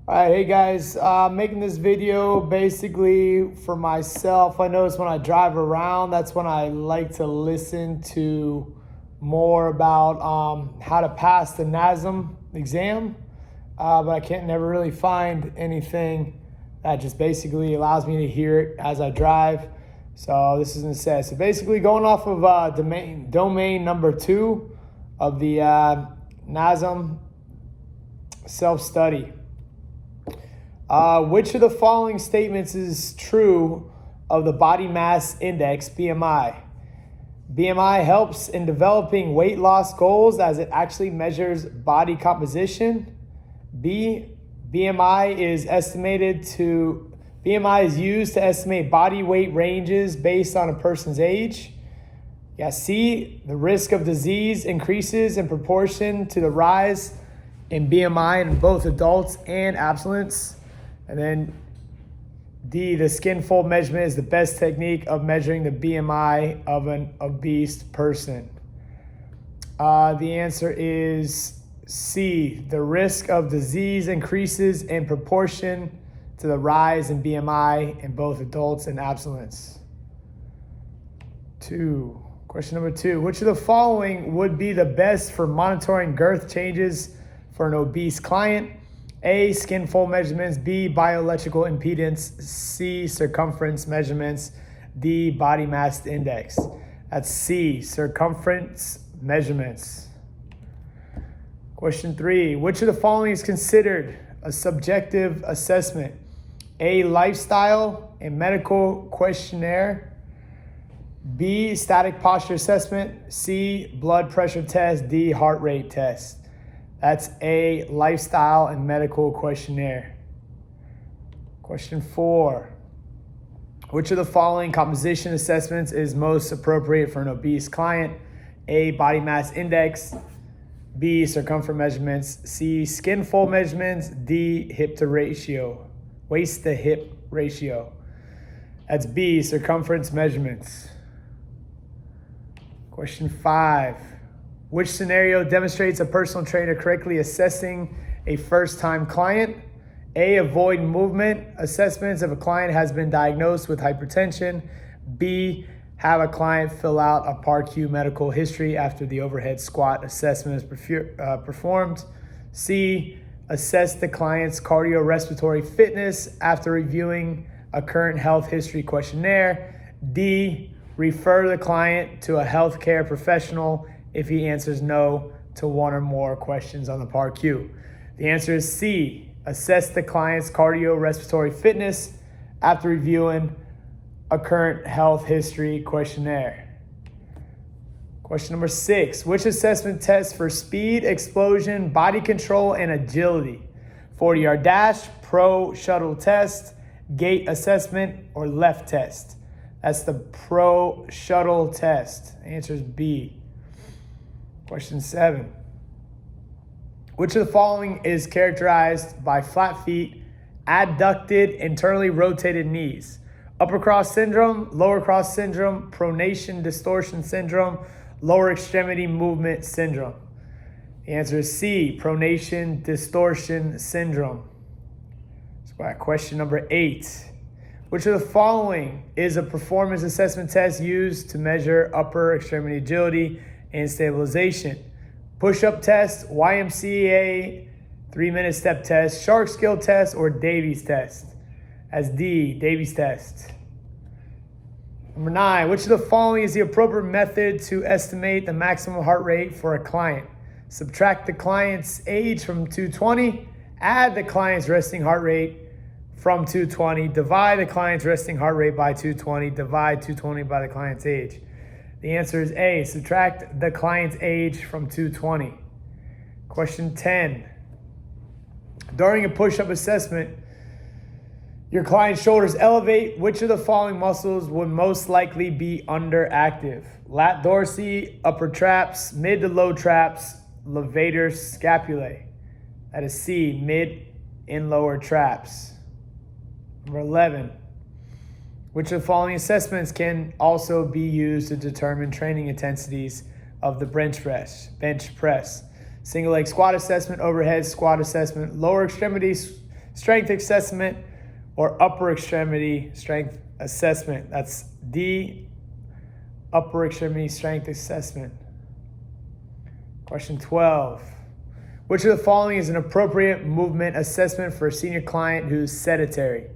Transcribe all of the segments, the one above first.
All right, hey guys, making this video basically for myself. I notice when I drive around, that's when I like to listen to more about how to pass the NASM exam, but I can't never really find anything that just basically allows me to hear it as I drive. So this is instead. So basically going off of domain number 2 of the NASM self-study. Which of the following statements is true of the body mass index, BMI? BMI helps in developing weight loss goals as it actually measures body composition. B, BMI is used to estimate body weight ranges based on a person's age. Yeah, C, the risk of disease increases in proportion to the rise in BMI in both adults and adolescents. And then D, the skin fold measurement is the best technique of measuring the BMI of an obese person. The answer is C, the risk of disease increases in proportion to the rise in BMI in both adults and adolescents. Question number 2, which of the following would be the best for monitoring girth changes for an obese client? A, skin fold measurements. B, bioelectrical impedance. C, circumference measurements. D, body mass index. That's C, circumference measurements. Question 3, which of the following is considered a subjective assessment? A, lifestyle and medical questionnaire. B, static posture assessment. C, blood pressure test. D, heart rate test. That's a lifestyle and medical questionnaire. Question 4. Which of the following composition assessments is most appropriate for an obese client? A, body mass index. B, circumference measurements. C, skin fold measurements. D, hip to ratio. Waist to hip ratio. That's B, circumference measurements. Question 5. Which scenario demonstrates a personal trainer correctly assessing a first-time client? A, avoid movement assessments if a client has been diagnosed with hypertension. B, have a client fill out a PAR-Q medical history after the overhead squat assessment is performed. C, assess the client's cardiorespiratory fitness after reviewing a current health history questionnaire. D, refer the client to a healthcare professional if he answers no to one or more questions on the PAR-Q. The answer is C, assess the client's cardiorespiratory fitness after reviewing a current health history questionnaire. Question number 6, which assessment tests for speed, explosion, body control, and agility? 40-yard dash, pro shuttle test, gait assessment, or left test? That's the pro shuttle test. The answer is B. Question 7. Which of the following is characterized by flat feet, adducted, internally rotated knees? Upper cross syndrome, lower cross syndrome, pronation distortion syndrome, lower extremity movement syndrome? The answer is C, pronation distortion syndrome. So question number 8. Which of the following is a performance assessment test used to measure upper extremity agility and stabilization? Push-up test, YMCA 3-minute step test, shark skill test, or Davies test? As D, Davies test. Number 9, which of the following is the appropriate method to estimate the maximum heart rate for a client? Subtract the client's age from 220, add the client's resting heart rate from 220, divide the client's resting heart rate by 220, divide 220 by the client's age. The answer is A, subtract the client's age from 220. Question 10. During a push-up assessment, your client's shoulders elevate. Which of the following muscles would most likely be underactive? Lat dorsi, upper traps, mid to low traps, levator scapulae. That is C, mid and lower traps. Number 11. Which of the following assessments can also be used to determine training intensities of the bench press? Single leg squat assessment, overhead squat assessment, lower extremity strength assessment or upper extremity strength assessment? That's D, upper extremity strength assessment. Question 12. Which of the following is an appropriate movement assessment for a senior client who's sedentary?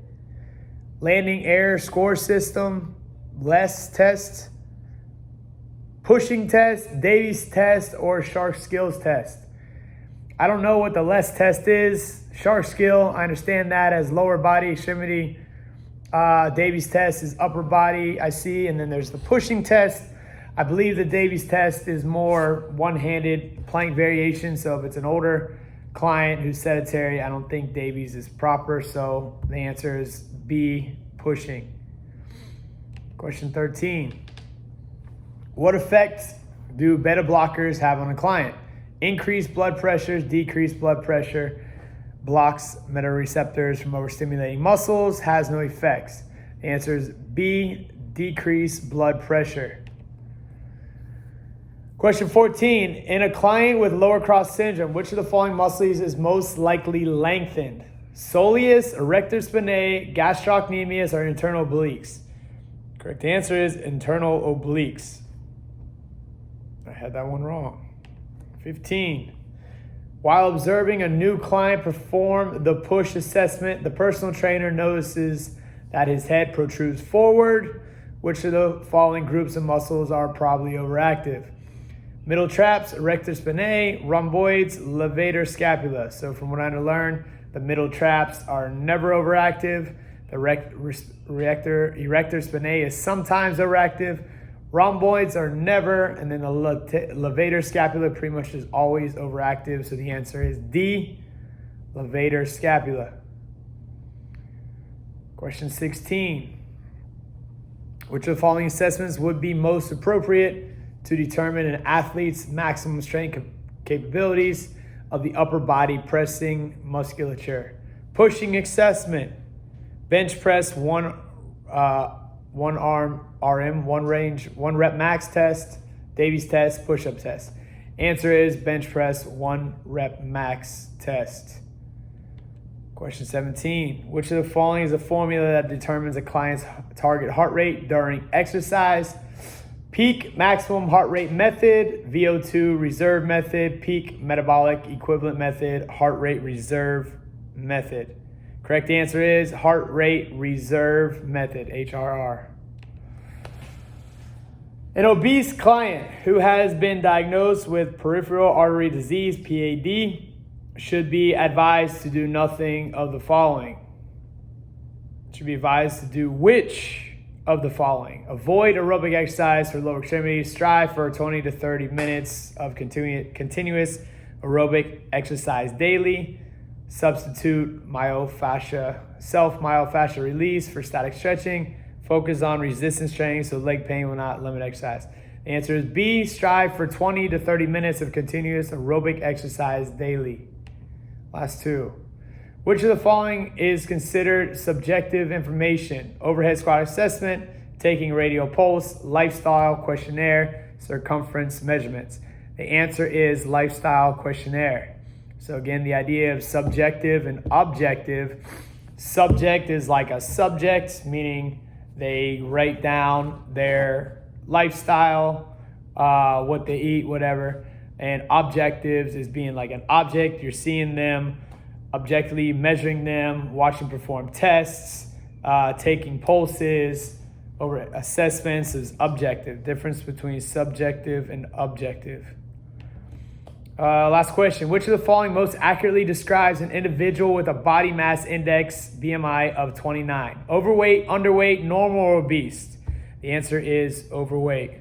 Landing error score system, LESS test, pushing test, Davies test, or shark skills test? I don't know what the LESS test is. Shark skill, I understand that as lower body extremity. Davies test is upper body, I see. And then there's the pushing test. I believe the Davies test is more one-handed plank variation. So if it's an older client who's sedentary, I don't think Davies is proper. So the answer is B, pushing. Question 13. What effect do beta blockers have on a client? Increased blood pressure, decreased blood pressure, blocks metareceptors from overstimulating muscles, has no effects. The answer is B, decreased blood pressure. Question 14. In a client with lower cross syndrome, which of the following muscles is most likely lengthened? Soleus, erector spinae, gastrocnemius, or internal obliques? Correct answer is internal obliques. I had that one wrong. 15. While observing a new client perform the push assessment, the personal trainer notices that his head protrudes forward. Which of the following groups of muscles are probably overactive? Middle traps, erector spinae, rhomboids, levator scapula. So from what I learned, the middle traps are never overactive. The erector spinae is sometimes overactive. Rhomboids are never, and then the levator scapula pretty much is always overactive. So the answer is D, levator scapula. Question 16. Which of the following assessments would be most appropriate to determine an athlete's maximum strength capabilities of the upper body pressing musculature? Pushing assessment, bench press, one arm RM, one range, one rep max test, Davies test, push-up test. Answer is bench press, one rep max test. Question 17. Which of the following is a formula that determines a client's target heart rate during exercise? Peak maximum heart rate method, VO2 reserve method, peak metabolic equivalent method, heart rate reserve method. Correct answer is heart rate reserve method, HRR. An obese client who has been diagnosed with peripheral artery disease, PAD, should be advised to do nothing of the following. Should be advised to do which of the following? Avoid aerobic exercise for lower extremities. Strive for 20 to 30 minutes of continuous aerobic exercise daily. Substitute self-myofascial release for static stretching. Focus on resistance training so leg pain will not limit exercise. The answer is B. Strive for 20 to 30 minutes of continuous aerobic exercise daily. Last two. Which of the following is considered subjective information? Overhead squat assessment, taking radial pulse, lifestyle questionnaire, circumference measurements. The answer is lifestyle questionnaire. So again, the idea of subjective and objective. Subject is like a subject, meaning they write down their lifestyle, what they eat, whatever. And objectives is being like an object. You're seeing them, objectively measuring them, watching perform tests, taking pulses, over assessments is objective. Difference between subjective and objective. Last question. Which of the following most accurately describes an individual with a body mass index BMI of 29? Overweight, underweight, normal, or obese? The answer is overweight.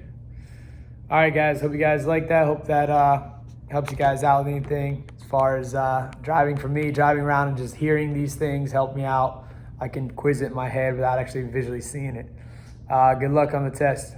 All right, guys. Hope you guys like that. Hope that helps you guys out with anything. As far as driving for me, driving around and just hearing these things help me out. I can quiz it in my head without actually visually seeing it. Good luck on the test.